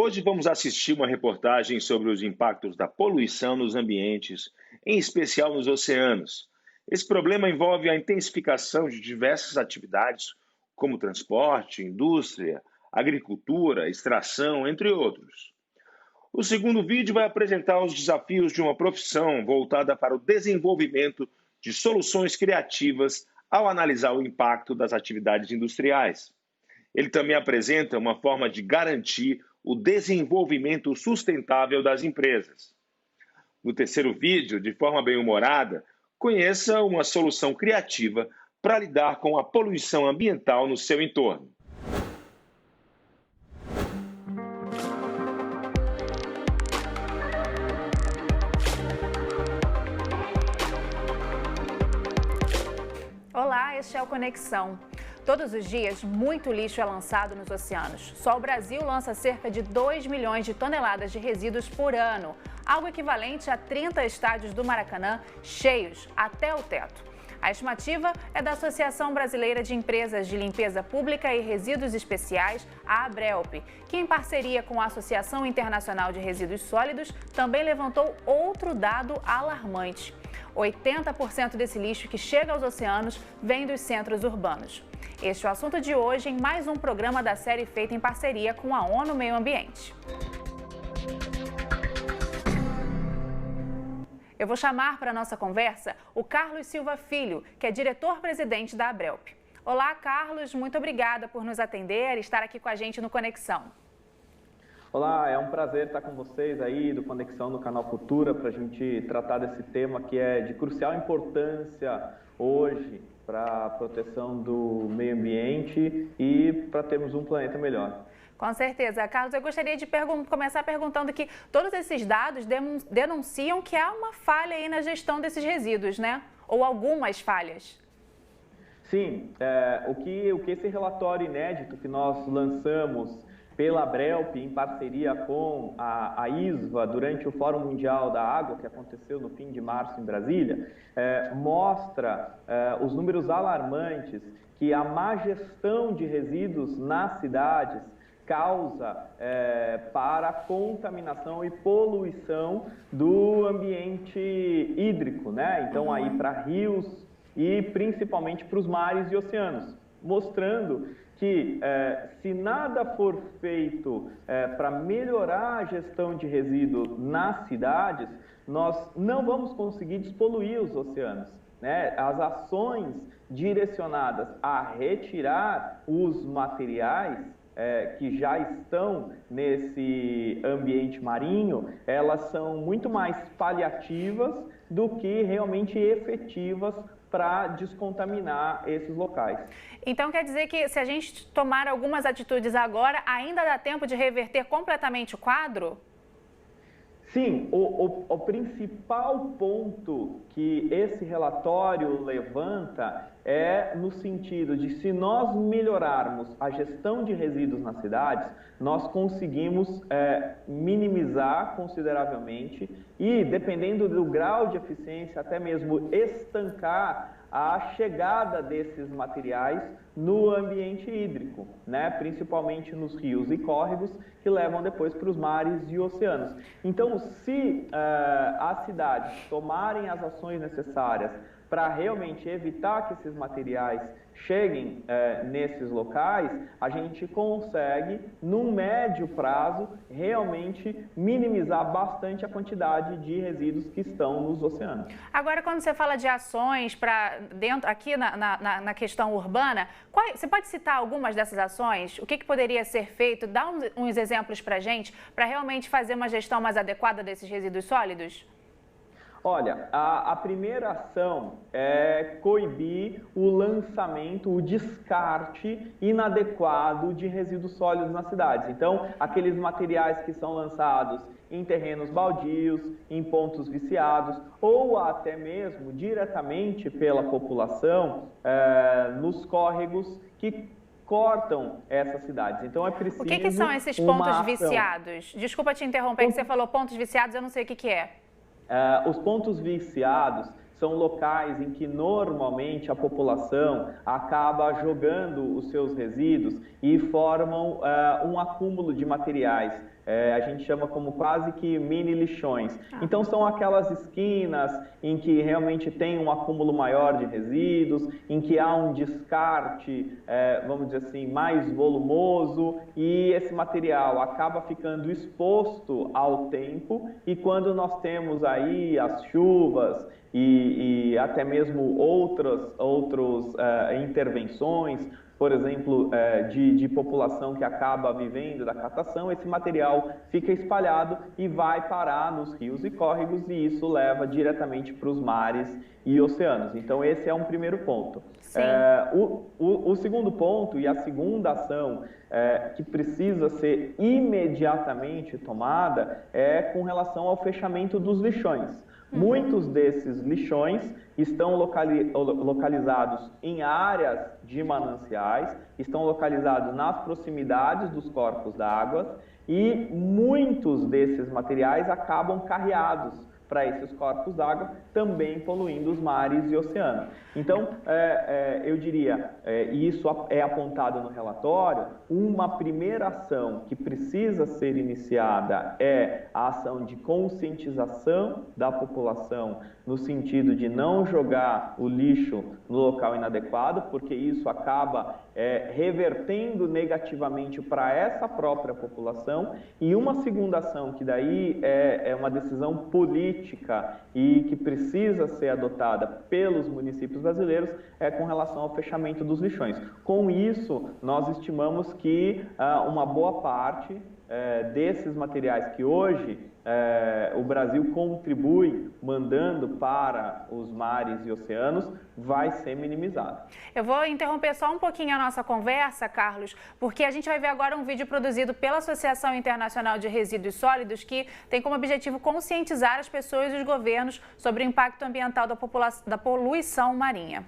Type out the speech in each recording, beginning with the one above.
Hoje vamos assistir uma reportagem sobre os impactos da poluição nos ambientes, em especial nos oceanos. Esse problema envolve a intensificação de diversas atividades, como transporte, indústria, agricultura, extração, entre outros. O segundo vídeo vai apresentar os desafios de uma profissão voltada para o desenvolvimento de soluções criativas ao analisar o impacto das atividades industriais. Ele também apresenta uma forma de garantir o desenvolvimento sustentável das empresas. No terceiro vídeo, de forma bem-humorada, conheça uma solução criativa para lidar com a poluição ambiental no seu entorno. Olá, este é o Conexão. Todos os dias, muito lixo é lançado nos oceanos. Só o Brasil lança cerca de 2 milhões de toneladas de resíduos por ano, algo equivalente a 30 estádios do Maracanã cheios até o teto. A estimativa é da Associação Brasileira de Empresas de Limpeza Pública e Resíduos Especiais, a ABRELP, que em parceria com a Associação Internacional de Resíduos Sólidos também levantou outro dado alarmante. 80% desse lixo que chega aos oceanos vem dos centros urbanos. Este é o assunto de hoje em mais um programa da série feita em parceria com a ONU Meio Ambiente. Eu vou chamar para a nossa conversa o Carlos Silva Filho, que é diretor-presidente da ABRELP. Olá, Carlos, muito obrigada por nos atender e estar aqui com a gente no Conexão. Olá, é um prazer estar com vocês aí do Conexão no Canal Futura para a gente tratar desse tema que é de crucial importância hoje para a proteção do meio ambiente e para termos um planeta melhor. Com certeza. Carlos, eu gostaria de começar perguntando que todos esses dados denunciam que há uma falha aí na gestão desses resíduos, né? Ou algumas falhas. Sim, o que esse relatório inédito que nós lançamos pela ABRELP, em parceria com a ISVA, durante o Fórum Mundial da Água, que aconteceu no fim de março em Brasília, mostra os números alarmantes que a má gestão de resíduos nas cidades causa para a contaminação e poluição do ambiente hídrico, né? Então, aí para rios e principalmente para os mares e oceanos, mostrando que se nada for feito para melhorar a gestão de resíduos nas cidades, nós não vamos conseguir despoluir os oceanos, né? As ações direcionadas a retirar os materiais que já estão nesse ambiente marinho, elas são muito mais paliativas do que realmente efetivas para descontaminar esses locais. Então quer dizer que se a gente tomar algumas atitudes agora, ainda dá tempo de reverter completamente o quadro? Sim, o principal ponto que esse relatório levanta é no sentido de se nós melhorarmos a gestão de resíduos nas cidades, nós conseguimos minimizar consideravelmente e, dependendo do grau de eficiência, até mesmo estancar a chegada desses materiais no ambiente hídrico, né? Principalmente nos rios e córregos que levam depois para os mares e oceanos. Então, se as cidades tomarem as ações necessárias para realmente evitar que esses materiais cheguem nesses locais, a gente consegue, num médio prazo, realmente minimizar bastante a quantidade de resíduos que estão nos oceanos. Agora, quando você fala de ações para dentro, aqui na questão urbana, você pode citar algumas dessas ações? O que poderia ser feito? Dá uns exemplos para a gente, para realmente fazer uma gestão mais adequada desses resíduos sólidos? Olha, a primeira ação é coibir o lançamento, o descarte inadequado de resíduos sólidos nas cidades. Então, aqueles materiais que são lançados em terrenos baldios, em pontos viciados, ou até mesmo diretamente pela população nos córregos que cortam essas cidades. Então, é preciso. O que são esses pontos viciados? Desculpa te interromper, que você falou pontos viciados, eu não sei o que é. Os pontos viciados são locais em que normalmente a população acaba jogando os seus resíduos e formam um acúmulo de materiais a gente chama como quase que mini lixões. Então são aquelas esquinas em que realmente tem um acúmulo maior de resíduos, em que há um descarte, vamos dizer assim, mais volumoso, e esse material acaba ficando exposto ao tempo, e quando nós temos aí as chuvas e até mesmo outras intervenções, por exemplo, de população que acaba vivendo da catação, esse material fica espalhado e vai parar nos rios e córregos, e isso leva diretamente para os mares e oceanos. Então, esse é um primeiro ponto. O segundo ponto e a segunda ação que precisa ser imediatamente tomada é com relação ao fechamento dos lixões. Muitos desses lixões estão localizados em áreas de mananciais, estão localizados nas proximidades dos corpos d'água, e muitos desses materiais acabam carreados para esses corpos d'água, também poluindo os mares e oceanos. Então, eu diria, e isso é apontado no relatório, uma primeira ação que precisa ser iniciada é a ação de conscientização da população, no sentido de não jogar o lixo no local inadequado, porque isso acaba revertendo negativamente para essa própria população. E uma segunda ação, que daí é uma decisão política e que precisa ser adotada pelos municípios brasileiros, é com relação ao fechamento dos lixões. Com isso, nós estimamos que uma boa parte desses materiais que hoje o Brasil contribui mandando para os mares e oceanos vai ser minimizado. Eu vou interromper só um pouquinho a nossa conversa, Carlos, porque a gente vai ver agora um vídeo produzido pela Associação Internacional de Resíduos Sólidos, que tem como objetivo conscientizar as pessoas e os governos sobre o impacto ambiental da poluição marinha.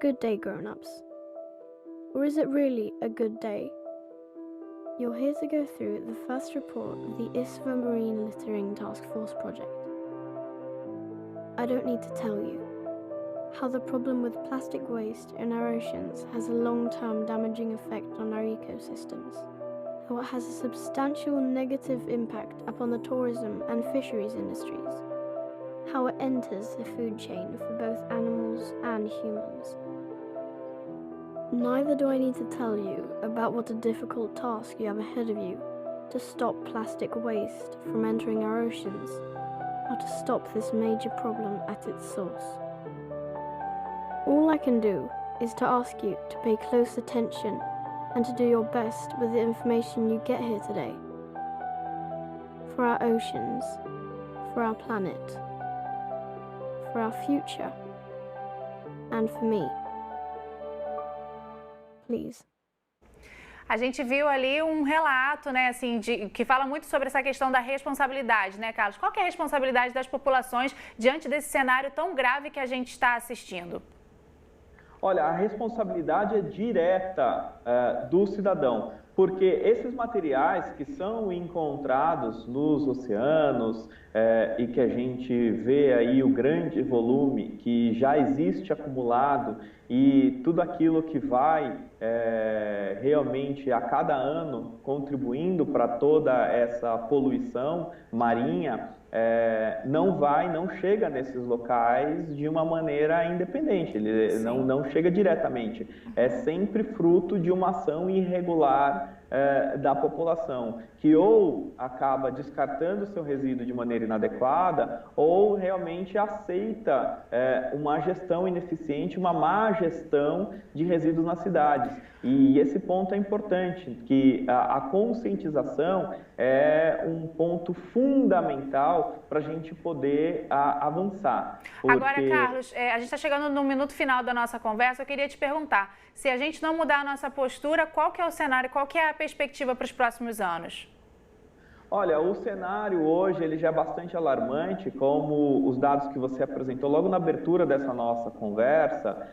Good day, grown-ups. Or is it really a good day? You're here to go through the first report of the ISVA Marine Littering Task Force project. I don't need to tell you how the problem with plastic waste in our oceans has a long-term damaging effect on our ecosystems, how it has a substantial negative impact upon the tourism and fisheries industries, how it enters the food chain for both animals and humans. Neither do I need to tell you about what a difficult task you have ahead of you to stop plastic waste from entering our oceans, or to stop this major problem at its source. All I can do is to ask you to pay close attention and to do your best with the information you get here today. For our oceans, for our planet, for our future, and for me. Please. A gente viu ali um relato, né, assim, que fala muito sobre essa questão da responsabilidade, né, Carlos? Qual que é a responsabilidade das populações diante desse cenário tão grave que a gente está assistindo? Olha, a responsabilidade é direta do cidadão, porque esses materiais que são encontrados nos oceanos e que a gente vê aí o grande volume que já existe acumulado e tudo aquilo que vai realmente a cada ano contribuindo para toda essa poluição marinha, não chega nesses locais de uma maneira independente, ele não chega diretamente, é sempre fruto de uma ação irregular da população, que ou acaba descartando seu resíduo de maneira inadequada ou realmente aceita uma gestão ineficiente, uma má gestão de resíduos nas cidades. E esse ponto é importante, que a conscientização é um ponto fundamental para a gente poder avançar. Porque... Agora, Carlos, a gente está chegando no minuto final da nossa conversa, eu queria te perguntar, se a gente não mudar a nossa postura, qual que é o cenário, qual que é a perspectiva para os próximos anos? Olha, o cenário hoje ele já é bastante alarmante, como os dados que você apresentou logo na abertura dessa nossa conversa.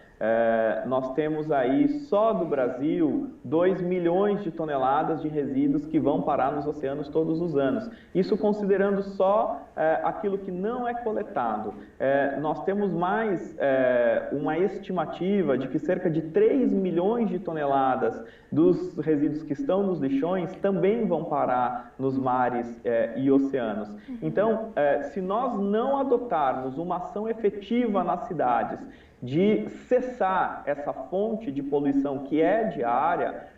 Nós temos aí, só do Brasil, 2 milhões de toneladas de resíduos que vão parar nos oceanos todos os anos. Isso considerando só aquilo que não é coletado. Nós temos mais uma estimativa de que cerca de 3 milhões de toneladas dos resíduos que estão nos lixões também vão parar nos mares e oceanos. Então, se nós não adotarmos uma ação efetiva nas cidades de cessar essa fonte de poluição que é diária,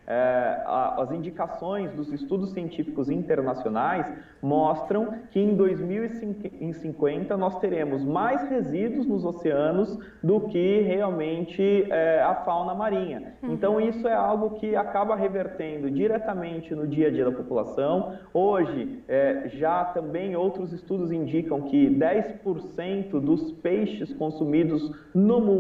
as indicações dos estudos científicos internacionais mostram que em 2050 nós teremos mais resíduos nos oceanos do que realmente a fauna marinha. Então isso é algo que acaba revertendo diretamente no dia a dia da população. Hoje, já também outros estudos indicam que 10% dos peixes consumidos no mundo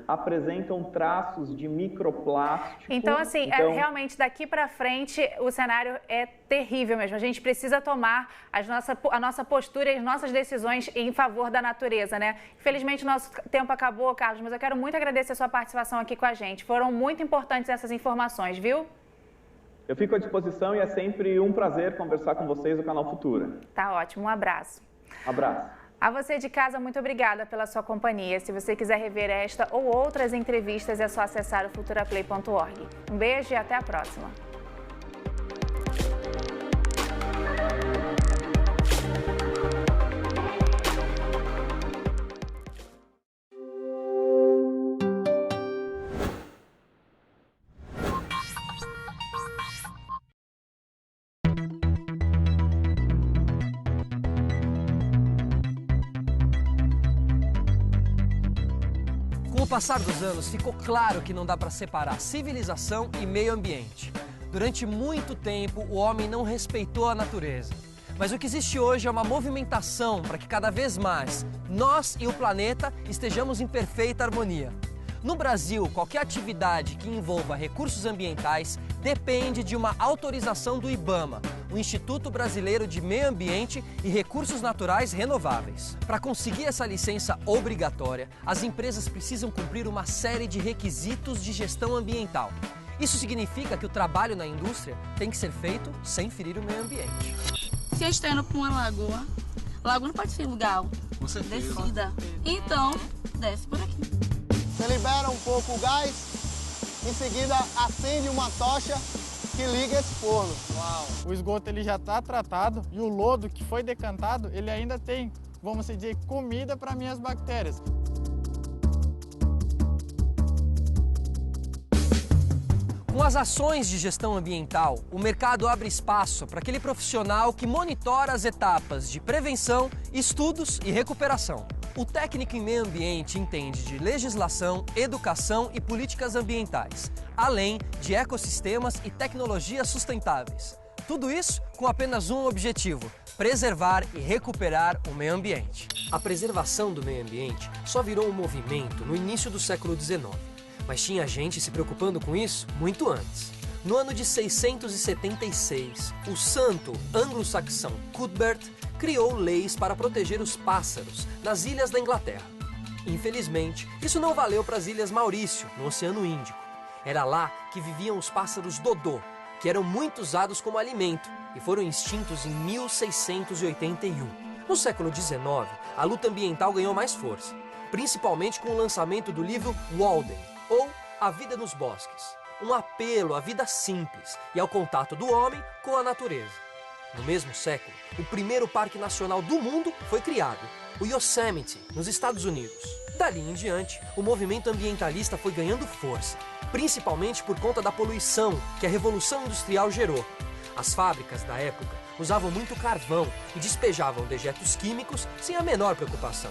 apresentam traços de microplástico. Então, assim, realmente daqui para frente o cenário é terrível mesmo. A gente precisa tomar a nossa postura e as nossas decisões em favor da natureza, né? Infelizmente o nosso tempo acabou, Carlos, mas eu quero muito agradecer a sua participação aqui com a gente. Foram muito importantes essas informações, viu? Eu fico à disposição e é sempre um prazer conversar com vocês no Canal Futura. Tá ótimo, um abraço. Abraço. A você de casa, muito obrigada pela sua companhia. Se você quiser rever esta ou outras entrevistas, é só acessar o futuraplay.org. Um beijo e até a próxima. Com o passar dos anos, ficou claro que não dá para separar civilização e meio ambiente. Durante muito tempo, o homem não respeitou a natureza. Mas o que existe hoje é uma movimentação para que cada vez mais nós e o planeta estejamos em perfeita harmonia. No Brasil, qualquer atividade que envolva recursos ambientais depende de uma autorização do IBAMA, o Instituto Brasileiro de Meio Ambiente e Recursos Naturais Renováveis. Para conseguir essa licença obrigatória, as empresas precisam cumprir uma série de requisitos de gestão ambiental. Isso significa que o trabalho na indústria tem que ser feito sem ferir o meio ambiente. Se a gente está indo para uma lagoa, a lagoa não pode ser lugar descida. Então, desce por aqui. Você libera um pouco o gás, em seguida acende uma tocha que liga esse forno. Uau. O esgoto ele já está tratado e o lodo que foi decantado, ele ainda tem, vamos dizer, comida para minhas bactérias. Com as ações de gestão ambiental, o mercado abre espaço para aquele profissional que monitora as etapas de prevenção, estudos e recuperação. O técnico em meio ambiente entende de legislação, educação e políticas ambientais, além de ecossistemas e tecnologias sustentáveis. Tudo isso com apenas um objetivo: preservar e recuperar o meio ambiente. A preservação do meio ambiente só virou um movimento no início do século XIX, mas tinha gente se preocupando com isso muito antes. No ano de 676, o santo anglo-saxão Cuthbert criou leis para proteger os pássaros nas ilhas da Inglaterra. Infelizmente, isso não valeu para as Ilhas Maurício, no Oceano Índico. Era lá que viviam os pássaros dodô, que eram muito usados como alimento e foram extintos em 1681. No século XIX, a luta ambiental ganhou mais força, principalmente com o lançamento do livro Walden, ou A Vida nos Bosques, um apelo à vida simples e ao contato do homem com a natureza. No mesmo século, o primeiro parque nacional do mundo foi criado, o Yosemite, nos Estados Unidos. Dali em diante, o movimento ambientalista foi ganhando força, principalmente por conta da poluição que a Revolução Industrial gerou. As fábricas da época usavam muito carvão e despejavam dejetos químicos sem a menor preocupação.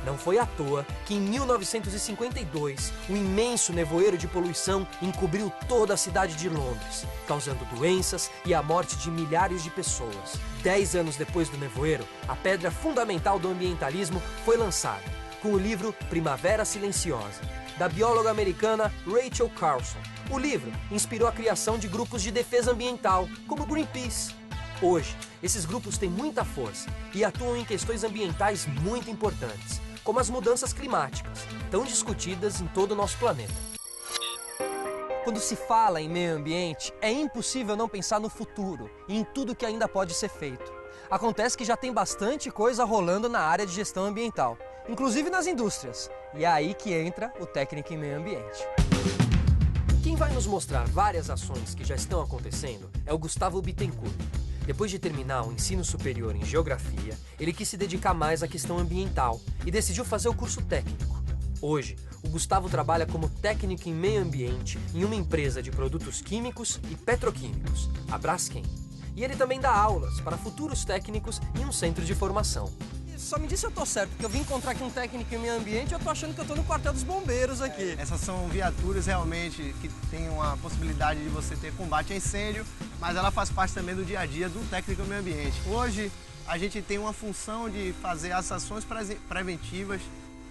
Não foi à toa que em 1952, um imenso nevoeiro de poluição encobriu toda a cidade de Londres, causando doenças e a morte de milhares de pessoas. 10 anos depois do nevoeiro, a pedra fundamental do ambientalismo foi lançada, com o livro Primavera Silenciosa, da bióloga americana Rachel Carson. O livro inspirou a criação de grupos de defesa ambiental, como Greenpeace. Hoje, esses grupos têm muita força e atuam em questões ambientais muito importantes, como as mudanças climáticas, tão discutidas em todo o nosso planeta. Quando se fala em meio ambiente, é impossível não pensar no futuro e em tudo que ainda pode ser feito. Acontece que já tem bastante coisa rolando na área de gestão ambiental, inclusive nas indústrias. E é aí que entra o técnico em meio ambiente. Quem vai nos mostrar várias ações que já estão acontecendo é o Gustavo Bittencourt. Depois de terminar o ensino superior em geografia, ele quis se dedicar mais à questão ambiental e decidiu fazer o curso técnico. Hoje, o Gustavo trabalha como técnico em meio ambiente em uma empresa de produtos químicos e petroquímicos, a Braskem. E ele também dá aulas para futuros técnicos em um centro de formação. Só me diz se eu tô certo, porque eu vim encontrar aqui um técnico em meio ambiente e eu tô achando que eu tô no quartel dos bombeiros aqui. Essas são viaturas realmente que tem uma possibilidade de você ter combate a incêndio, mas ela faz parte também do dia a dia do técnico em meio ambiente. Hoje, a gente tem uma função de fazer as ações preventivas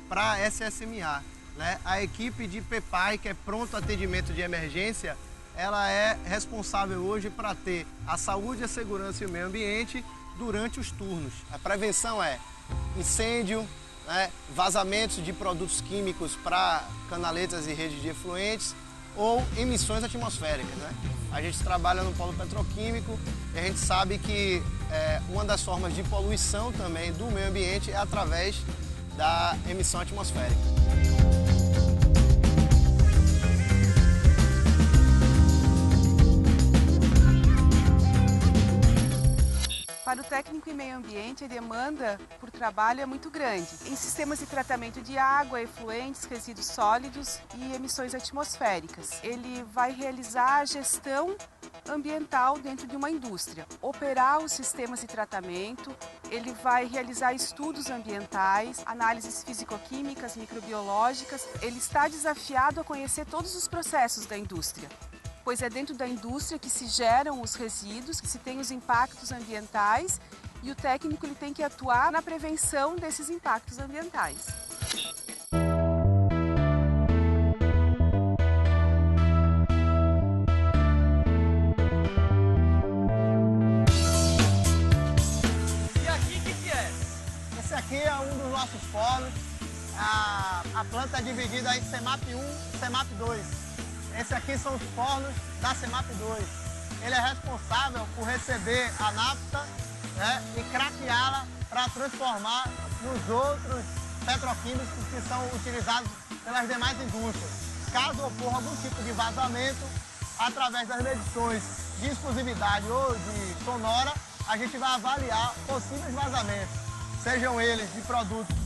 para a SSMA, né? A equipe de PPAI, que é pronto atendimento de emergência, ela é responsável hoje para ter a saúde, a segurança e o meio ambiente durante os turnos. A prevenção é incêndio, né, vazamentos de produtos químicos para canaletas e redes de efluentes ou emissões atmosféricas, né? A gente trabalha no polo petroquímico e a gente sabe que uma das formas de poluição também do meio ambiente é através da emissão atmosférica. Para o técnico em meio ambiente, a demanda por trabalho é muito grande em sistemas de tratamento de água, efluentes, resíduos sólidos e emissões atmosféricas. Ele vai realizar a gestão ambiental dentro de uma indústria, operar os sistemas de tratamento, ele vai realizar estudos ambientais, análises físico-químicas, microbiológicas. Ele está desafiado a conhecer todos os processos da indústria, pois é dentro da indústria que se geram os resíduos, que se tem os impactos ambientais e o técnico ele tem que atuar na prevenção desses impactos ambientais. E aqui, o que é? Esse aqui é um dos nossos fornos. A planta é dividida em CEMAP 1 e CEMAP 2. Esse aqui são os fornos da CEMAP 2. Ele é responsável por receber a nafta, né, e craqueá-la para transformar nos outros petroquímicos que são utilizados pelas demais indústrias. Caso ocorra algum tipo de vazamento, através das medições de explosividade ou de sonora, a gente vai avaliar possíveis vazamentos, sejam eles de produtos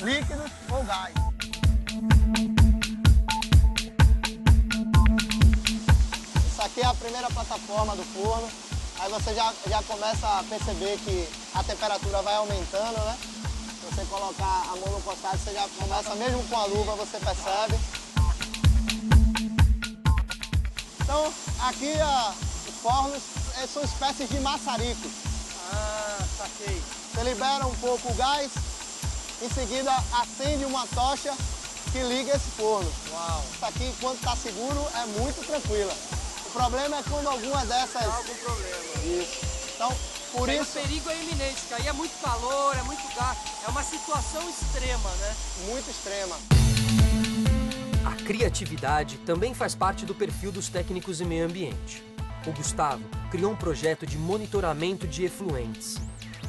líquidos ou gás. Aqui é a primeira plataforma do forno, aí você já começa a perceber que a temperatura vai aumentando, né? Se você colocar a mão no costado, você já começa, mesmo com a luva, você percebe. Então, aqui os fornos são espécies de maçaricos. Ah, saquei. Você libera um pouco o gás, em seguida acende uma tocha que liga esse forno. Uau! Isso aqui, quando está seguro, é muito tranquila. O problema é quando alguma dessas... Há algum problema. Isso. Então, por isso... O perigo é iminente, porque aí é muito calor, é muito gás. É uma situação extrema, né? Muito extrema. A criatividade também faz parte do perfil dos técnicos em meio ambiente. O Gustavo criou um projeto de monitoramento de efluentes.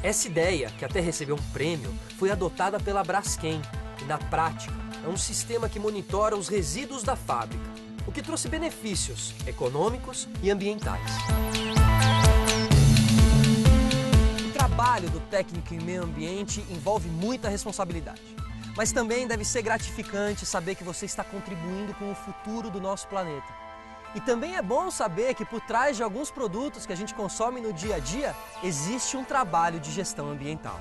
Essa ideia, que até recebeu um prêmio, foi adotada pela Braskem e, na prática, é um sistema que monitora os resíduos da fábrica, o que trouxe benefícios econômicos e ambientais. O trabalho do técnico em meio ambiente envolve muita responsabilidade, mas também deve ser gratificante saber que você está contribuindo com o futuro do nosso planeta. E também é bom saber que por trás de alguns produtos que a gente consome no dia a dia, existe um trabalho de gestão ambiental.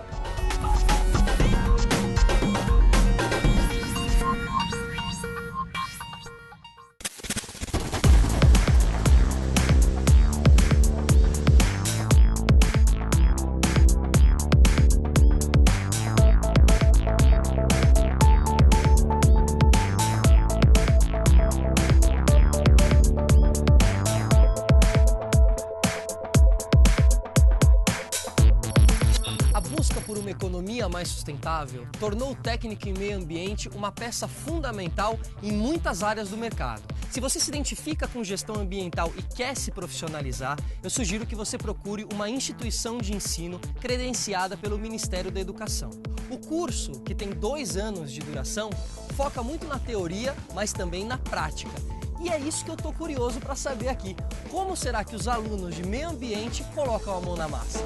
mais sustentável tornou o técnico em meio ambiente uma peça fundamental em muitas áreas do mercado. Se você se identifica com gestão ambiental e quer se profissionalizar, eu sugiro que você procure uma instituição de ensino credenciada pelo Ministério da Educação. O curso, que tem 2 anos de duração, foca muito na teoria, mas também na prática. E é isso que eu estou curioso para saber aqui. Como será que os alunos de meio ambiente colocam a mão na massa?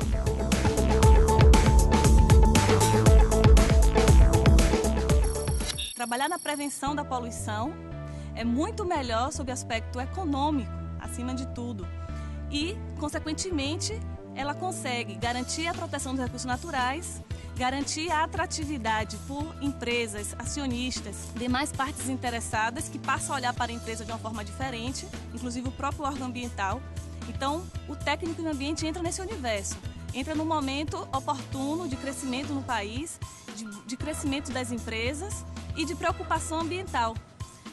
Trabalhar na prevenção da poluição é muito melhor sob aspecto econômico, acima de tudo. E, consequentemente, ela consegue garantir a proteção dos recursos naturais, garantir a atratividade por empresas, acionistas, demais partes interessadas que passam a olhar para a empresa de uma forma diferente, inclusive o próprio órgão ambiental. Então, o técnico no ambiente entra nesse universo, entra no momento oportuno de crescimento no país, de crescimento das empresas e de preocupação ambiental,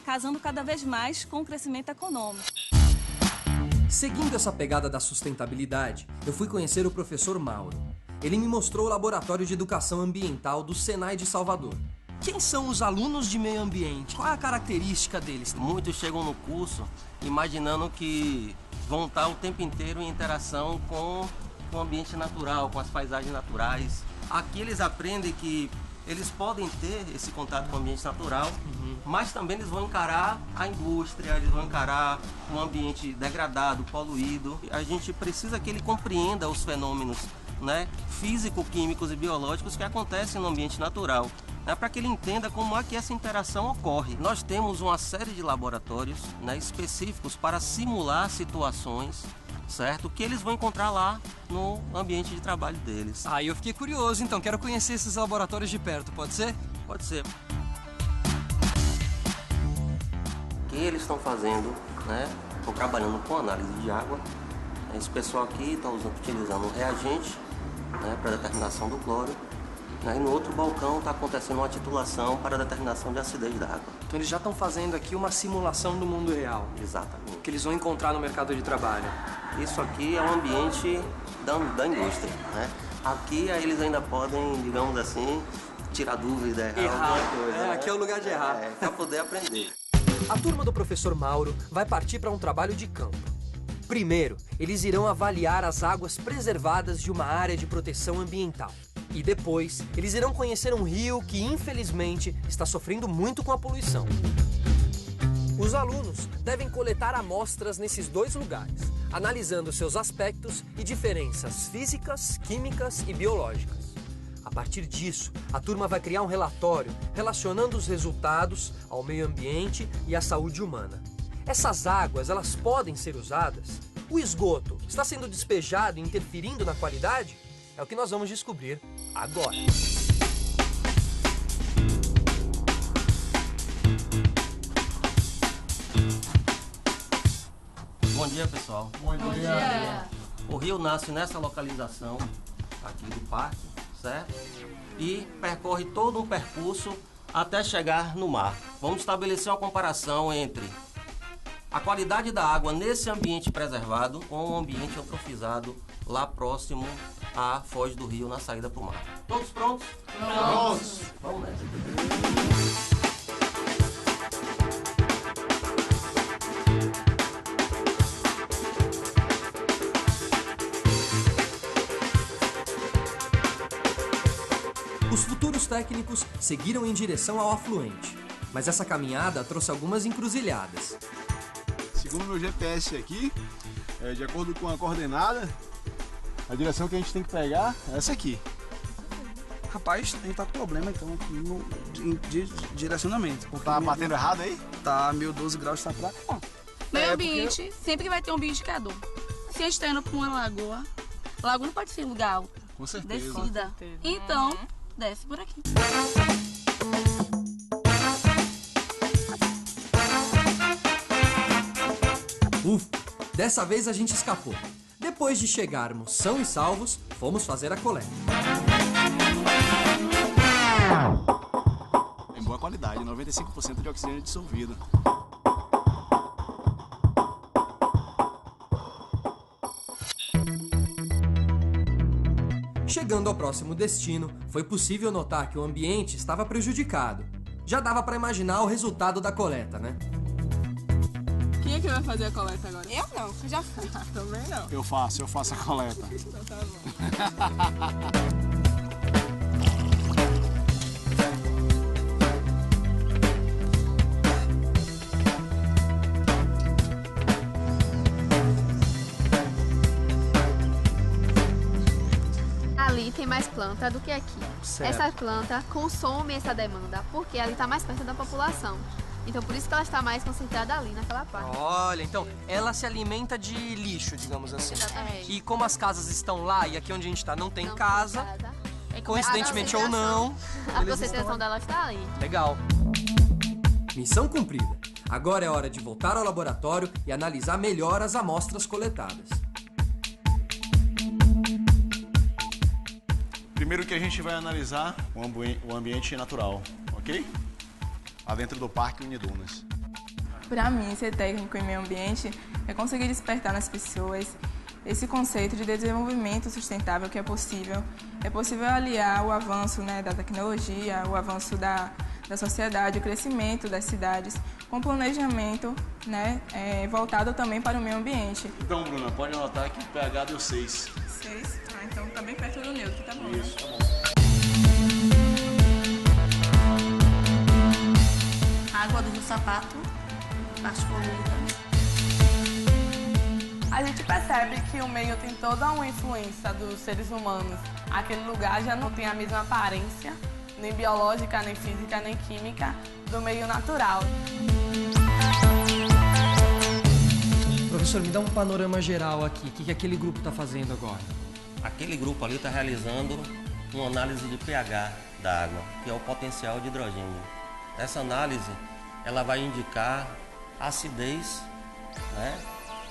casando cada vez mais com o crescimento econômico. Seguindo essa pegada da sustentabilidade, eu fui conhecer o professor Mauro. Ele me mostrou o Laboratório de Educação Ambiental do Senai de Salvador. Quem são os alunos de meio ambiente? Qual é a característica deles? Muitos chegam no curso imaginando que vão estar o tempo inteiro em interação com o ambiente natural, com as paisagens naturais. Aqui eles aprendem que eles podem ter esse contato com o ambiente natural, mas também eles vão encarar a indústria, eles vão encarar um ambiente degradado, poluído. A gente precisa que ele compreenda os fenômenos, né, físico-químicos e biológicos que acontecem no ambiente natural, né, para que ele entenda como é que essa interação ocorre. Nós temos uma série de laboratórios, né, específicos para simular situações, certo? Que eles vão encontrar lá no ambiente de trabalho deles. Ah, eu fiquei curioso, então quero conhecer esses laboratórios de perto, pode ser? Pode ser. O que eles estão fazendo, né? Estão trabalhando com análise de água. Esse pessoal aqui está utilizando um reagente, né, para determinação do cloro. E no outro balcão está acontecendo uma titulação para determinação de acidez da água. Então eles já estão fazendo aqui uma simulação do mundo real. Exatamente. Que eles vão encontrar no mercado de trabalho. Isso aqui é um ambiente da indústria, né? Aqui eles ainda podem, digamos assim, tirar dúvida, errar alguma coisa. Né? Aqui é o lugar de errar. Para poder aprender. A turma do professor Mauro vai partir para um trabalho de campo. Primeiro, eles irão avaliar as águas preservadas de uma área de proteção ambiental. E depois, eles irão conhecer um rio que, infelizmente, está sofrendo muito com a poluição. Os alunos devem coletar amostras nesses 2 lugares, analisando seus aspectos e diferenças físicas, químicas e biológicas. A partir disso, a turma vai criar um relatório relacionando os resultados ao meio ambiente e à saúde humana. Essas águas, elas podem ser usadas? O esgoto está sendo despejado e interferindo na qualidade? É o que nós vamos descobrir agora. Bom dia, pessoal. Bom dia. O rio nasce nessa localização aqui do parque, certo? E percorre todo um percurso até chegar no mar. Vamos estabelecer uma comparação entre a qualidade da água nesse ambiente preservado com o ambiente eutrofizado lá próximo à foz do rio na saída para o mar. Todos prontos? Prontos! Vamos nessa. Os futuros técnicos seguiram em direção ao afluente, mas essa caminhada trouxe algumas encruzilhadas. Segundo o meu GPS aqui, de acordo com a coordenada, a direção que a gente tem que pegar é essa aqui. Rapaz, a gente tá com problema então de direcionamento. Tá batendo errado aí? Tá 1012 graus, tá pra cá. Meio ambiente, sempre vai ter um bioindicador. Se a gente tá indo pra uma lagoa não pode ser lugar alto. Com certeza. Descida. Então, desce por aqui. Dessa vez a gente escapou. Depois de chegarmos são e salvos, fomos fazer a coleta. Em boa qualidade, 95% de oxigênio dissolvido. Chegando ao próximo destino, foi possível notar que o ambiente estava prejudicado. Já dava para imaginar o resultado da coleta, né? Quem é que vai fazer a coleta agora? Eu não, eu já fui. Também não. Eu faço a coleta. Então tá bom. Ali tem mais planta do que aqui. Certo. Essa planta consome essa demanda, porque ali está mais perto da população. Então por isso que ela está mais concentrada ali, naquela parte. Olha, então, ela se alimenta de lixo, digamos assim. Exatamente. E como as casas estão lá, e aqui onde a gente está não tem casa, coincidentemente ou não, a eles concentração estão... dela está ali. Legal. Missão cumprida. Agora é hora de voltar ao laboratório e analisar melhor as amostras coletadas. Primeiro que a gente vai analisar o ambiente natural, ok? Lá dentro do Parque Unidunas. Para mim, ser técnico em meio ambiente é conseguir despertar nas pessoas esse conceito de desenvolvimento sustentável que é possível. É possível aliar o avanço, né, da tecnologia, o avanço da sociedade, o crescimento das cidades, com planejamento, né, voltado também para o meio ambiente. Então, Bruna, pode anotar que o pH deu 6. 6? Ah, então tá bem perto do neutro, tá bom. Isso, tá bom. Água do Rio Sapato, parte poluída. A gente percebe que o meio tem toda uma influência dos seres humanos. Aquele lugar já não tem a mesma aparência, nem biológica, nem física, nem química, do meio natural. Professor, me dá um panorama geral aqui. O que aquele grupo está fazendo agora? Aquele grupo ali está realizando uma análise de pH da água, que é o potencial de hidrogênio. Essa análise ela vai indicar a acidez, né,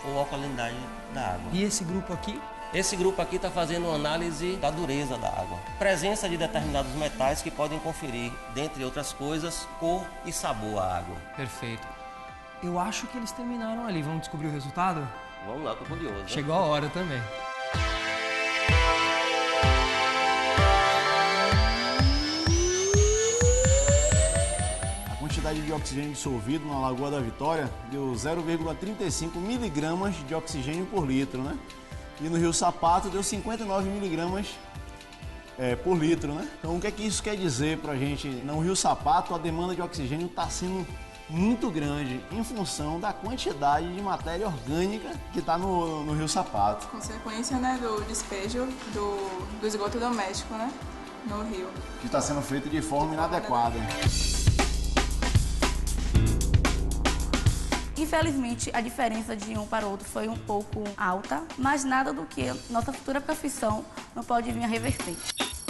ou alcalinidade da água. E esse grupo aqui? Esse grupo aqui está fazendo uma análise da dureza da água. Presença de determinados metais que podem conferir, dentre outras coisas, cor e sabor à água. Perfeito. Eu acho que eles terminaram ali. Vamos descobrir o resultado? Vamos lá, tô curioso. Né? Chegou a hora também. A quantidade de oxigênio dissolvido na Lagoa da Vitória deu 0,35 miligramas de oxigênio por litro, né? E no Rio Sapato deu 59 miligramas por litro, né? Então o que é que isso quer dizer pra gente? No Rio Sapato a demanda de oxigênio está sendo muito grande em função da quantidade de matéria orgânica que está no Rio Sapato. Consequência, né, do despejo do esgoto doméstico, né, no rio. Que está sendo feito de forma inadequada. Infelizmente, a diferença de um para o outro foi um pouco alta, mas nada do que nossa futura profissão não pode vir a reverter.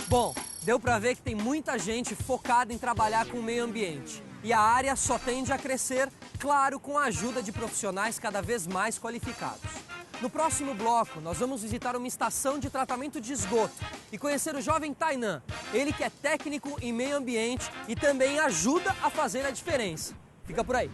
Bom, deu para ver que tem muita gente focada em trabalhar com o meio ambiente. E a área só tende a crescer, claro, com a ajuda de profissionais cada vez mais qualificados. No próximo bloco, nós vamos visitar uma estação de tratamento de esgoto e conhecer o jovem Tainan, ele que é técnico em meio ambiente e também ajuda a fazer a diferença. Fica por aí.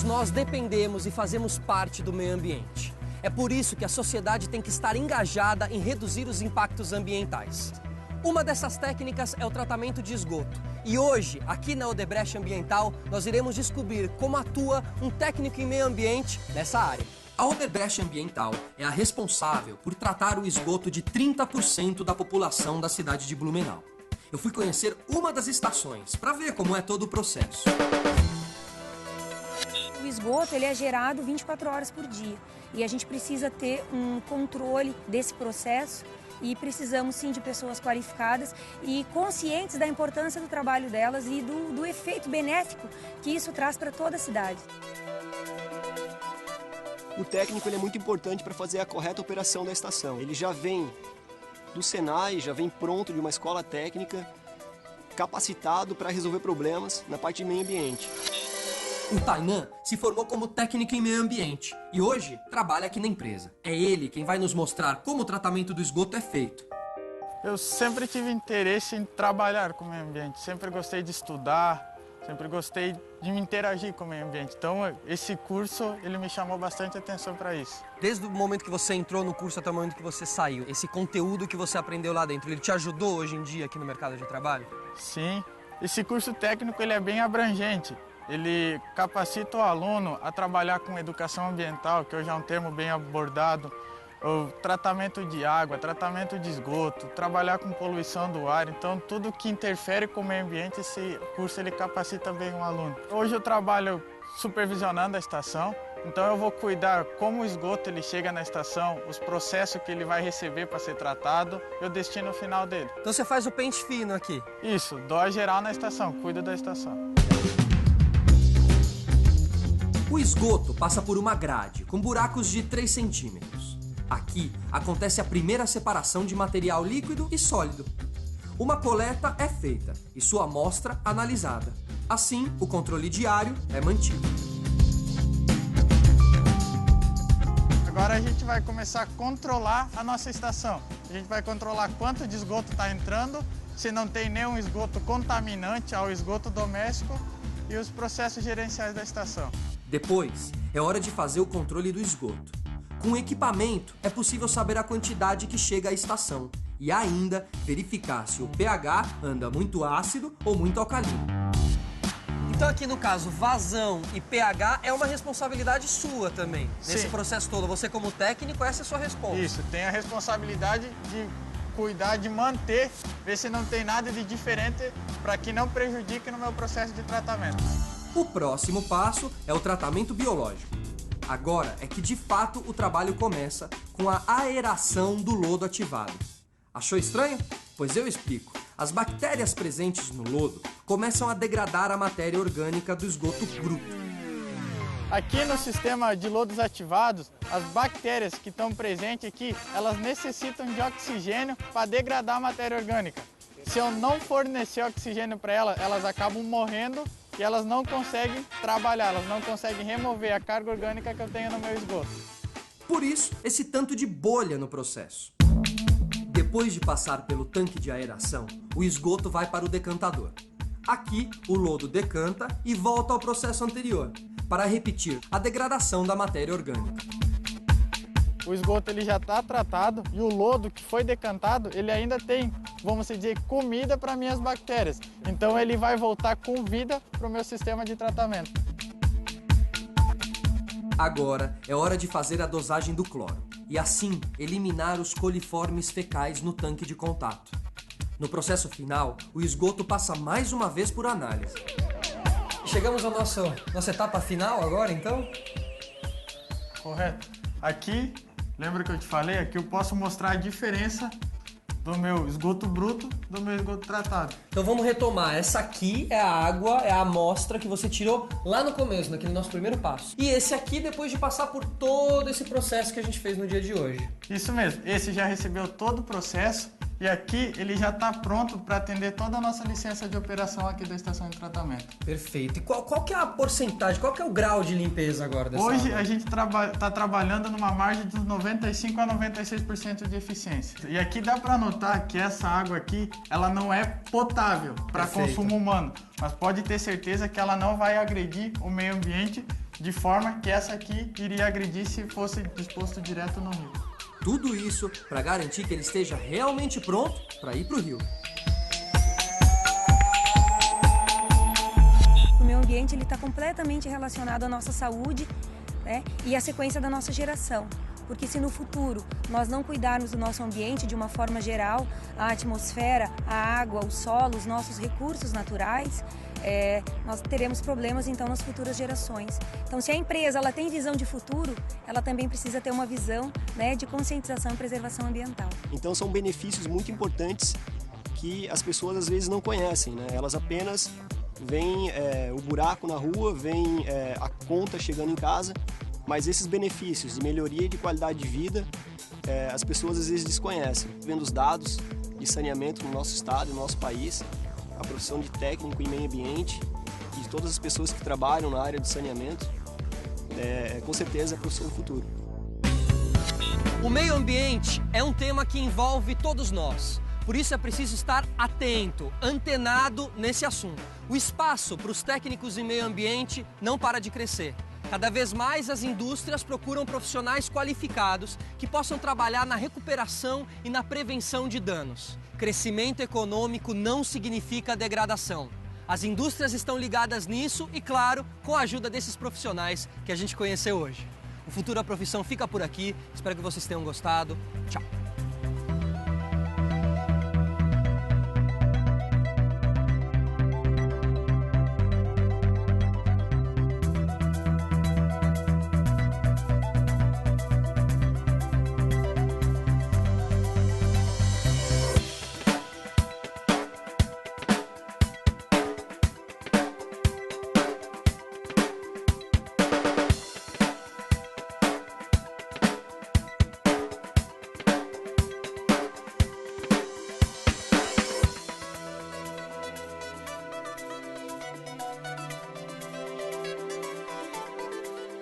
Nós dependemos e fazemos parte do meio ambiente. É por isso que a sociedade tem que estar engajada em reduzir os impactos ambientais. Uma dessas técnicas é o tratamento de esgoto. E hoje, aqui na Odebrecht Ambiental, nós iremos descobrir como atua um técnico em meio ambiente nessa área. A Odebrecht Ambiental é a responsável por tratar o esgoto de 30% da população da cidade de Blumenau. Eu fui conhecer uma das estações para ver como é todo o processo. O esgoto ele é gerado 24 horas por dia e a gente precisa ter um controle desse processo e precisamos sim de pessoas qualificadas e conscientes da importância do trabalho delas e do efeito benéfico que isso traz para toda a cidade. O técnico ele é muito importante para fazer a correta operação da estação. Ele já vem do Senai, já vem pronto de uma escola técnica, capacitado para resolver problemas na parte de meio ambiente. O Tainan se formou como técnico em meio ambiente e hoje trabalha aqui na empresa. É ele quem vai nos mostrar como o tratamento do esgoto é feito. Eu sempre tive interesse em trabalhar com o meio ambiente, sempre gostei de estudar, sempre gostei de me interagir com o meio ambiente. Então, esse curso, ele me chamou bastante atenção para isso. Desde o momento que você entrou no curso até o momento que você saiu, esse conteúdo que você aprendeu lá dentro, ele te ajudou hoje em dia aqui no mercado de trabalho? Sim, esse curso técnico ele é bem abrangente. Ele capacita o aluno a trabalhar com educação ambiental, que hoje é um termo bem abordado, o tratamento de água, tratamento de esgoto, trabalhar com poluição do ar. Então, tudo que interfere com o meio ambiente, esse curso ele capacita bem o aluno. Hoje eu trabalho supervisionando a estação, então eu vou cuidar como o esgoto ele chega na estação, os processos que ele vai receber para ser tratado e o destino final dele. Então você faz o pente fino aqui? Isso, dou a geral na estação, cuido da estação. O esgoto passa por uma grade com buracos de 3 centímetros. Aqui acontece a primeira separação de material líquido e sólido. Uma coleta é feita e sua amostra analisada. Assim, o controle diário é mantido. Agora a gente vai começar a controlar a nossa estação. A gente vai controlar quanto de esgoto está entrando, se não tem nenhum esgoto contaminante ao esgoto doméstico e os processos gerenciais da estação. Depois, é hora de fazer o controle do esgoto. Com o equipamento, é possível saber a quantidade que chega à estação e ainda verificar se o pH anda muito ácido ou muito alcalino. Então aqui no caso, vazão e pH é uma responsabilidade sua também. Sim. Nesse processo todo, você como técnico, essa é a sua resposta. Isso, tem a responsabilidade de cuidar, de manter, ver se não tem nada de diferente para que não prejudique no meu processo de tratamento. O próximo passo é o tratamento biológico. Agora é que de fato o trabalho começa com a aeração do lodo ativado. Achou estranho? Pois eu explico. As bactérias presentes no lodo começam a degradar a matéria orgânica do esgoto bruto. Aqui no sistema de lodos ativados, as bactérias que estão presentes aqui, elas necessitam de oxigênio para degradar a matéria orgânica. Se eu não fornecer oxigênio para elas, elas acabam morrendo e elas não conseguem trabalhar, elas não conseguem remover a carga orgânica que eu tenho no meu esgoto. Por isso, esse tanto de bolha no processo. Depois de passar pelo tanque de aeração, o esgoto vai para o decantador. Aqui, o lodo decanta e volta ao processo anterior, para repetir a degradação da matéria orgânica. O esgoto ele já está tratado e o lodo que foi decantado, ele ainda tem, vamos dizer, comida para minhas bactérias. Então ele vai voltar com vida para o meu sistema de tratamento. Agora é hora de fazer a dosagem do cloro e assim eliminar os coliformes fecais no tanque de contato. No processo final, o esgoto passa mais uma vez por análise. Chegamos à nossa etapa final agora, então? Correto. Aqui, lembra que eu te falei? Aqui eu posso mostrar a diferença do meu esgoto bruto do meu esgoto tratado. Então vamos retomar. Essa aqui é a água, é a amostra que você tirou lá no começo, naquele nosso primeiro passo. E esse aqui depois de passar por todo esse processo que a gente fez no dia de hoje. Isso mesmo. Esse já recebeu todo o processo e aqui ele já está pronto para atender toda a nossa licença de operação aqui da estação de tratamento. Perfeito. E qual que é a porcentagem, qual que é o grau de limpeza agora dessa Hoje água? a gente está trabalhando numa margem de 95% a 96% de eficiência. E aqui dá para notar que essa água aqui, ela não é potável para consumo humano, mas pode ter certeza que ela não vai agredir o meio ambiente de forma que essa aqui iria agredir se fosse disposto direto no rio. Tudo isso para garantir que ele esteja realmente pronto para ir para o rio. O meio ambiente está completamente relacionado à nossa saúde, né, e à sequência da nossa geração. Porque se no futuro nós não cuidarmos do nosso ambiente de uma forma geral, a atmosfera, a água, o solo, os nossos recursos naturais, nós teremos problemas então nas futuras gerações. Então, se a empresa ela tem visão de futuro, ela também precisa ter uma visão, né, de conscientização e preservação ambiental. Então são benefícios muito importantes que as pessoas às vezes não conhecem, né? Elas apenas veem o buraco na rua, veem a conta chegando em casa, mas esses benefícios de melhoria de qualidade de vida, as pessoas às vezes desconhecem. Vendo os dados de saneamento no nosso estado, no nosso país, a profissão de técnico em meio ambiente e de todas as pessoas que trabalham na área de saneamento, com certeza é a profissão do futuro. O meio ambiente é um tema que envolve todos nós. Por isso é preciso estar atento, antenado nesse assunto. O espaço para os técnicos em meio ambiente não para de crescer. Cada vez mais as indústrias procuram profissionais qualificados que possam trabalhar na recuperação e na prevenção de danos. Crescimento econômico não significa degradação. As indústrias estão ligadas nisso e, claro, com a ajuda desses profissionais que a gente conheceu hoje. O Futuro da Profissão fica por aqui. Espero que vocês tenham gostado. Tchau!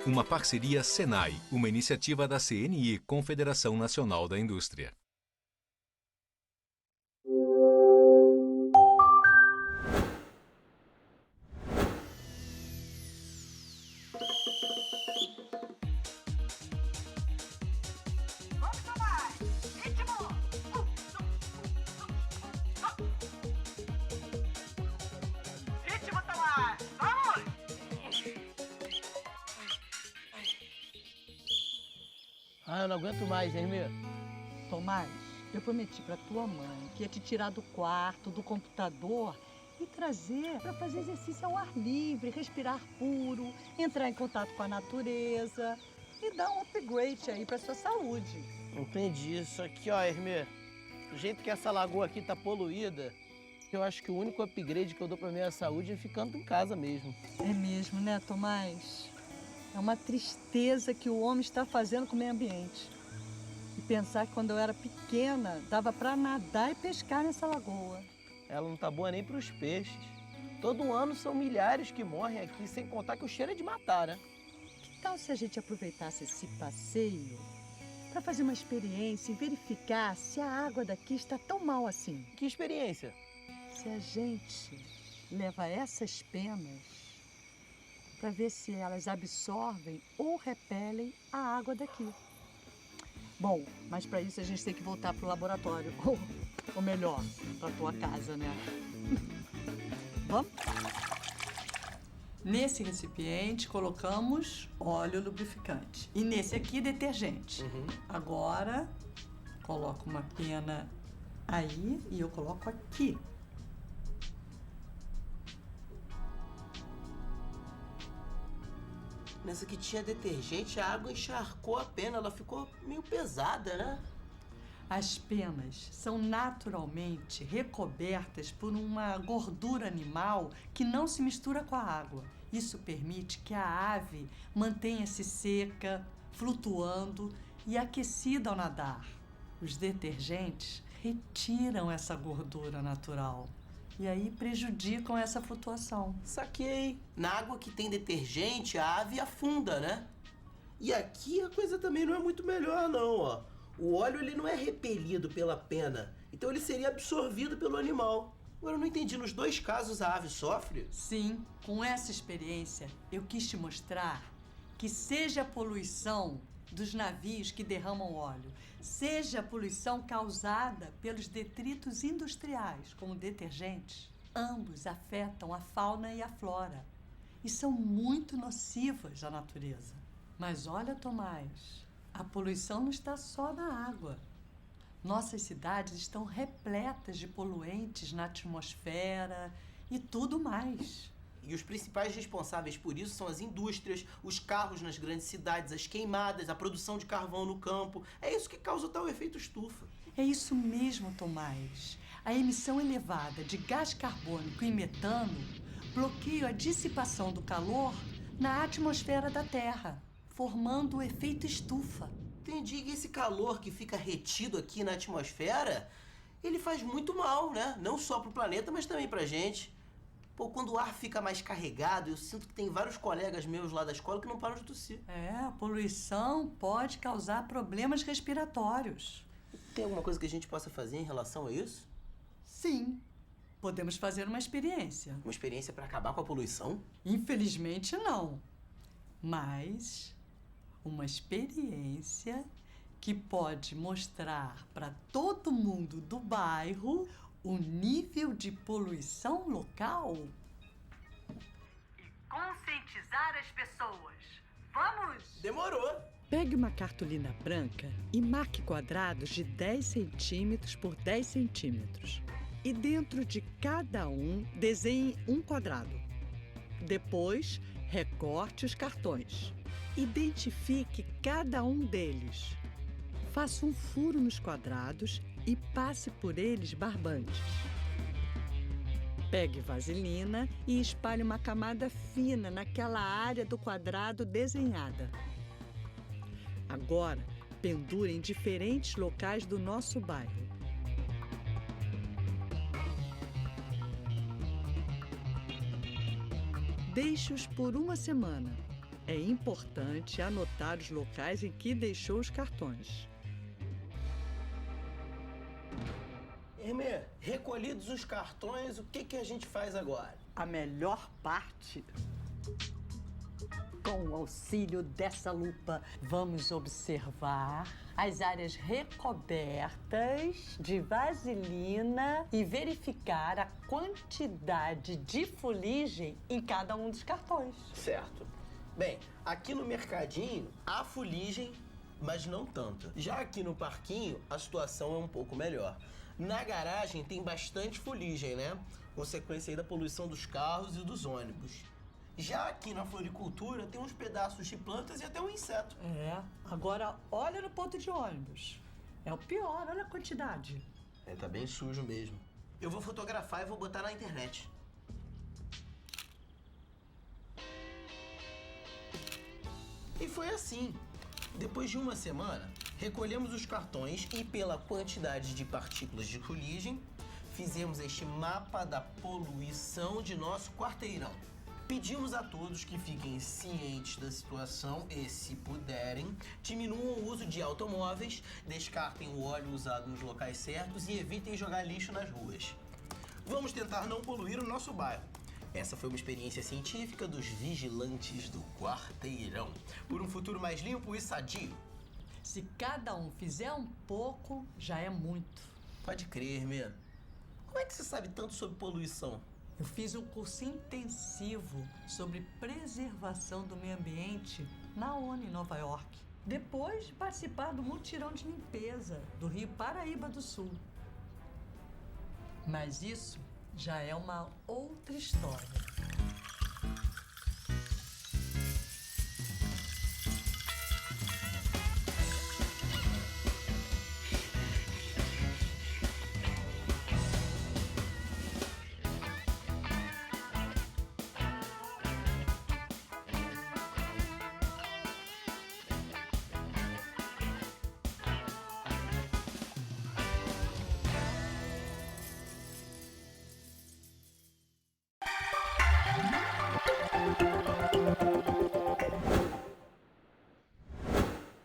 Uma parceria Senai, uma iniciativa da CNI, Confederação Nacional da Indústria. Ah, eu não aguento mais, hein, Hermê? Tomás, eu prometi pra tua mãe que ia te tirar do quarto, do computador e trazer para fazer exercício ao ar livre, respirar puro, entrar em contato com a natureza e dar um upgrade aí pra sua saúde. Entendi. Isso aqui, ó, Hermê, do jeito que essa lagoa aqui tá poluída, eu acho que o único upgrade que eu dou pra minha saúde é ficando em casa mesmo. É mesmo, né, Tomás? É uma tristeza que o homem está fazendo com o meio ambiente. E pensar que quando eu era pequena, dava para nadar e pescar nessa lagoa. Ela não tá boa nem pros peixes. Todo ano são milhares que morrem aqui, sem contar que o cheiro é de matar, né? Que tal se a gente aproveitasse esse passeio para fazer uma experiência e verificar se a água daqui está tão mal assim? Que experiência? Se a gente leva essas penas para ver se elas absorvem ou repelem a água daqui. Bom, mas para isso a gente tem que voltar para o laboratório, ou melhor, para tua casa, né? Vamos? Nesse recipiente colocamos óleo lubrificante e nesse aqui detergente. Agora coloco uma pena aí e eu coloco aqui. Nessa que tinha detergente, a água encharcou a pena, ela ficou meio pesada, né? As penas são naturalmente recobertas por uma gordura animal que não se mistura com a água. Isso permite que a ave mantenha-se seca, flutuando e aquecida ao nadar. Os detergentes retiram essa gordura natural e aí prejudicam essa flutuação. Saquei. Na água que tem detergente, a ave afunda, né? E aqui a coisa também não é muito melhor, não, ó. O óleo, ele não é repelido pela pena, então ele seria absorvido pelo animal. Agora, eu não entendi, nos dois casos a ave sofre? Sim, com essa experiência, eu quis te mostrar que seja a poluição dos navios que derramam óleo, seja a poluição causada pelos detritos industriais, como detergentes, ambos afetam a fauna e a flora e são muito nocivas à natureza. Mas olha, Tomás, a poluição não está só na água. Nossas cidades estão repletas de poluentes na atmosfera e tudo mais. E os principais responsáveis por isso são as indústrias, os carros nas grandes cidades, as queimadas, a produção de carvão no campo. É isso que causa o tal efeito estufa. É isso mesmo, Tomás. A emissão elevada de gás carbônico e metano bloqueia a dissipação do calor na atmosfera da Terra, formando o efeito estufa. Entendi. E esse calor que fica retido aqui na atmosfera, ele faz muito mal, né? Não só pro planeta, mas também pra gente. Pô, quando o ar fica mais carregado, eu sinto que tem vários colegas meus lá da escola que não param de tossir. É, a poluição pode causar problemas respiratórios. Tem alguma coisa que a gente possa fazer em relação a isso? Sim, podemos fazer uma experiência. Uma experiência para acabar com a poluição? Infelizmente não, mas uma experiência que pode mostrar para todo mundo do bairro o nível de poluição local. E conscientizar as pessoas. Vamos! Demorou! Pegue uma cartolina branca e marque quadrados de 10 centímetros por 10 centímetros. E dentro de cada um, desenhe um quadrado. Depois, recorte os cartões. Identifique cada um deles. Faça um furo nos quadrados e passe por eles barbantes. Pegue vaselina e espalhe uma camada fina naquela área do quadrado desenhada. Agora, pendure em diferentes locais do nosso bairro. Deixe-os por uma semana. É importante anotar os locais em que deixou os cartões. Hermê, recolhidos os cartões, o que a gente faz agora? A melhor parte. Com o auxílio dessa lupa, vamos observar as áreas recobertas de vaselina e verificar a quantidade de fuligem em cada um dos cartões. Certo. Bem, aqui no mercadinho há fuligem, mas não tanta. Já aqui no parquinho, a situação é um pouco melhor. Na garagem tem bastante fuligem, né? Consequência aí da poluição dos carros e dos ônibus. Já aqui na floricultura tem uns pedaços de plantas e até um inseto. Agora olha no ponto de ônibus. É o pior, olha a quantidade. Tá bem sujo mesmo. Eu vou fotografar e vou botar na internet. E foi assim. Depois de uma semana, recolhemos os cartões e, pela quantidade de partículas de fuligem, fizemos este mapa da poluição de nosso quarteirão. Pedimos a todos que fiquem cientes da situação e, se puderem, diminuam o uso de automóveis, descartem o óleo usado nos locais certos e evitem jogar lixo nas ruas. Vamos tentar não poluir o nosso bairro. Essa foi uma experiência científica dos vigilantes do quarteirão, por um futuro mais limpo e sadio. Se cada um fizer um pouco, já é muito. Pode crer, Hermê. Como é que você sabe tanto sobre poluição? Eu fiz um curso intensivo sobre preservação do meio ambiente na ONU em Nova York. Depois de participar do mutirão de limpeza do Rio Paraíba do Sul. Mas isso já é uma outra história.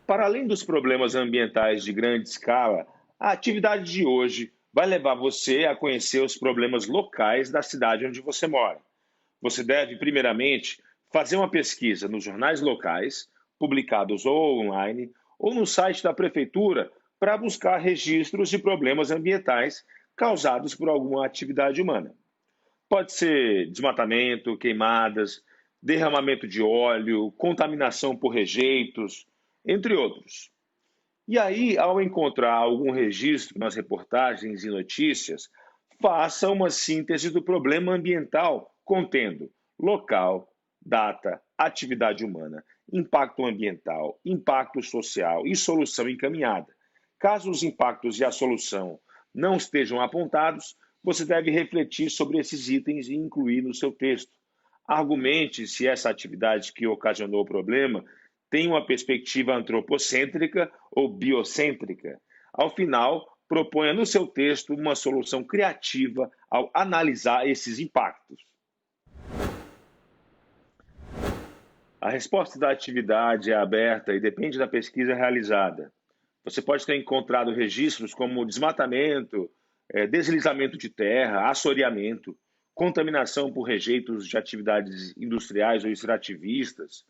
Para além dos problemas ambientais de grande escala, a atividade de hoje vai levar você a conhecer os problemas locais da cidade onde você mora. Você deve, primeiramente, fazer uma pesquisa nos jornais locais, publicados ou online, ou no site da prefeitura, para buscar registros de problemas ambientais causados por alguma atividade humana. Pode ser desmatamento, queimadas, derramamento de óleo, contaminação por rejeitos, entre outros. E aí, ao encontrar algum registro nas reportagens e notícias, faça uma síntese do problema ambiental, contendo local, data, atividade humana, impacto ambiental, impacto social e solução encaminhada. Caso os impactos e a solução não estejam apontados, você deve refletir sobre esses itens e incluir no seu texto. Argumente se essa atividade que ocasionou o problema tem uma perspectiva antropocêntrica ou biocêntrica. Ao final, proponha no seu texto uma solução criativa ao analisar esses impactos. A resposta da atividade é aberta e depende da pesquisa realizada. Você pode ter encontrado registros como desmatamento, deslizamento de terra, assoreamento, contaminação por rejeitos de atividades industriais ou extrativistas,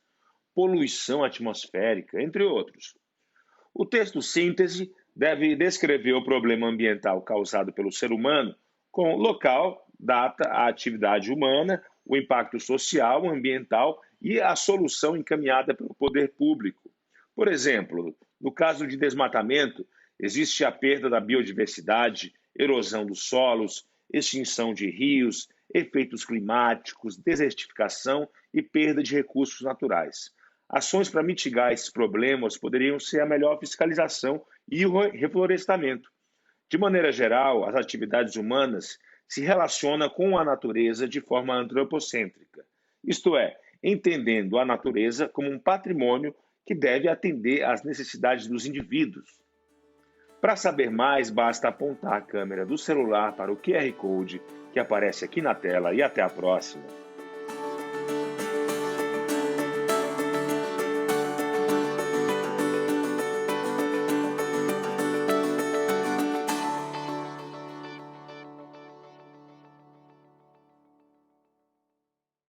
poluição atmosférica, entre outros. O texto síntese deve descrever o problema ambiental causado pelo ser humano com local, data, a atividade humana, o impacto social, ambiental e a solução encaminhada pelo poder público. Por exemplo, no caso de desmatamento, existe a perda da biodiversidade, erosão dos solos, extinção de rios, efeitos climáticos, desertificação e perda de recursos naturais. Ações para mitigar esses problemas poderiam ser a melhor fiscalização e o reflorestamento. De maneira geral, as atividades humanas se relacionam com a natureza de forma antropocêntrica, isto é, entendendo a natureza como um patrimônio que deve atender às necessidades dos indivíduos. Para saber mais, basta apontar a câmera do celular para o QR Code que aparece aqui na tela e até a próxima.